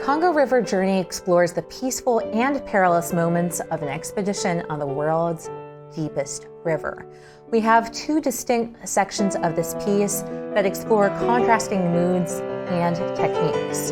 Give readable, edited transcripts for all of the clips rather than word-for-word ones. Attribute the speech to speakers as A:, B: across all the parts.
A: Congo River Journey explores the peaceful and perilous moments of an expedition on the world's deepest river. We have two distinct sections of this piece that explore contrasting moods and techniques.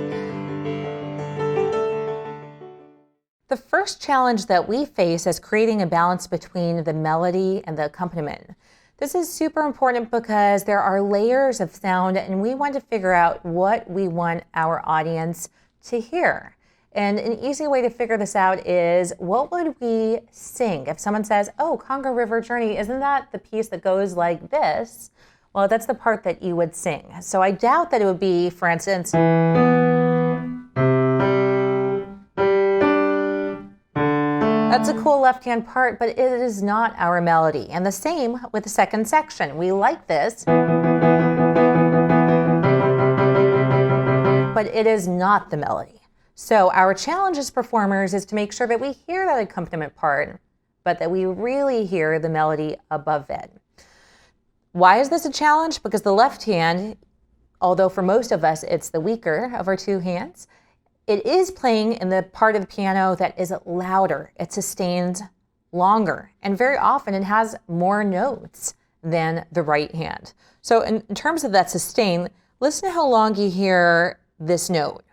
A: The first challenge that we face is creating a balance between the melody and the accompaniment. This is super important because there are layers of sound and we want to figure out what we want our audience to hear. And an easy way to figure this out is, what would we sing? If someone says, oh, Congo River Journey, isn't that the piece that goes like this? Well, that's the part that you would sing. So I doubt that it would be, for instance, that's a cool left-hand part, but it is not our melody. And the same with the second section. We like this, but it is not the melody. So our challenge as performers is to make sure that we hear that accompaniment part, but that we really hear the melody above it. Why is this a challenge? Because the left hand, although for most of us it's the weaker of our two hands, it is playing in the part of the piano that is louder. It sustains longer, and very often it has more notes than the right hand. So in terms of that sustain, listen to how long you hear this note.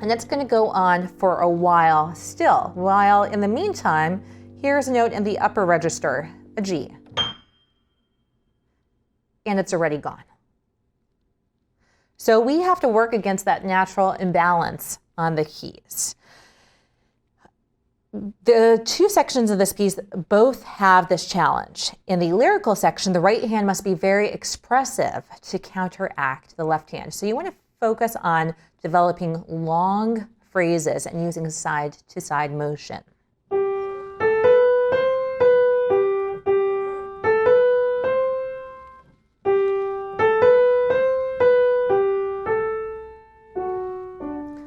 A: And it's going to go on for a while still. While in the meantime, here's a note in the upper register, a G. And it's already gone. So we have to work against that natural imbalance on the keys. The two sections of this piece both have this challenge. In the lyrical section, the right hand must be very expressive to counteract the left hand. So you want to focus on developing long phrases and using side-to-side motion.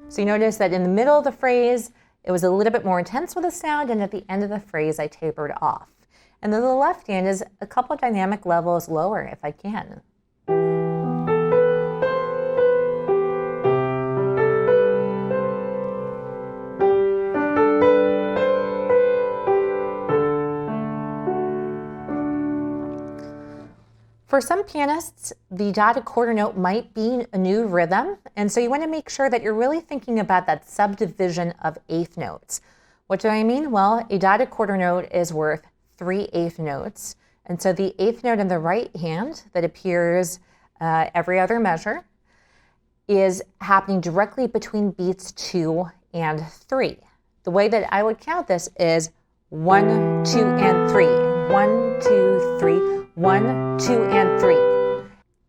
A: So you notice that in the middle of the phrase, it was a little bit more intense with the sound, and at the end of the phrase, I tapered off. And then the left hand is a couple of dynamic levels lower, if I can. For some pianists, the dotted quarter note might be a new rhythm, and so you want to make sure that you're really thinking about that subdivision of eighth notes. What do I mean? Well, a dotted quarter note is worth 3 eighth notes, and so the eighth note in the right hand that appears every other measure is happening directly between beats 2 and 3. The way that I would count this is 1, 2, and 3. 1, 2, 3. 1, 2, and 3.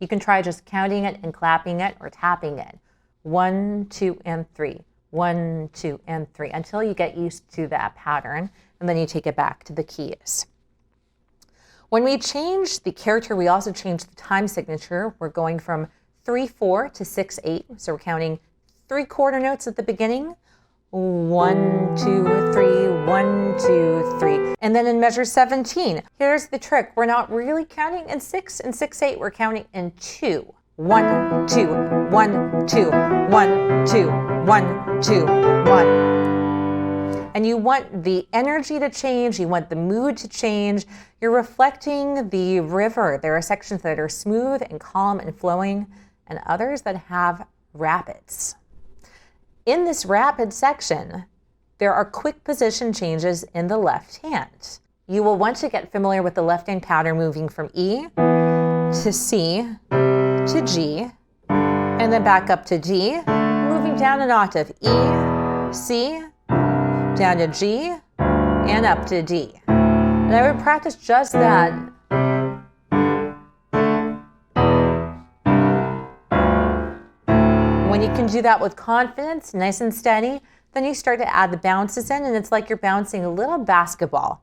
A: You can try just counting it and clapping it or tapping it. 1, 2, and 3. 1, 2, and 3 until you get used to that pattern, and then you take it back to the keys. When we change the character, we also change the time signature. We're going from 3/4 to 6/8. So we're counting 3 quarter notes at the beginning. 1, 2, 3, 1, 2, 3. And then in measure 17, here's the trick. We're not really counting in 6 and 6/8. We're counting in 2. 1, 2, 1, 2, 1, 2, 1, 2, 1. And you want the energy to change. You want the mood to change. You're reflecting the river. There are sections that are smooth and calm and flowing, and others that have rapids. In this rapid section, there are quick position changes in the left hand. You will want to get familiar with the left hand pattern, moving from E to C to G, and then back up to D, moving down an octave, E, C, down to G, and up to D. And I would practice just that. When you can do that with confidence, nice and steady, then you start to add the bounces in, and it's like you're bouncing a little basketball.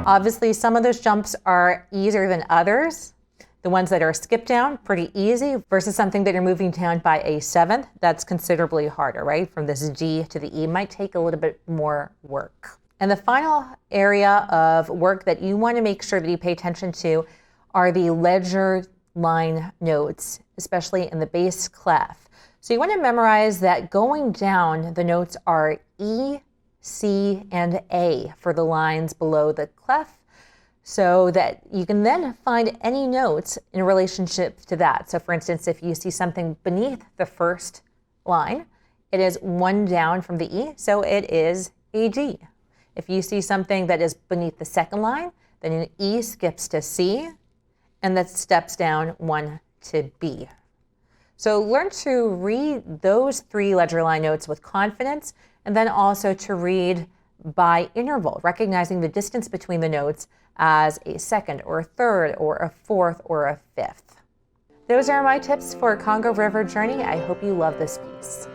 A: Obviously, some of those jumps are easier than others. The ones that are skipped down, pretty easy, versus something that you're moving down by a seventh, that's considerably harder, right? From this G to the E might take a little bit more work. And the final area of work that you want to make sure that you pay attention to are the ledger line notes, especially in the bass clef. So you want to memorize that going down, the notes are E, C, and A for the lines below the clef, so that you can then find any notes in relationship to that. So for instance, if you see something beneath the first line, it is one down from the E, so it is a G. If you see something that is beneath the second line, then an E skips to C, and that steps down one to B. So learn to read those three ledger line notes with confidence, and then also to read by interval, recognizing the distance between the notes as a second or a third or a fourth or a fifth. Those are my tips for Congo River Journey. I hope you love this piece.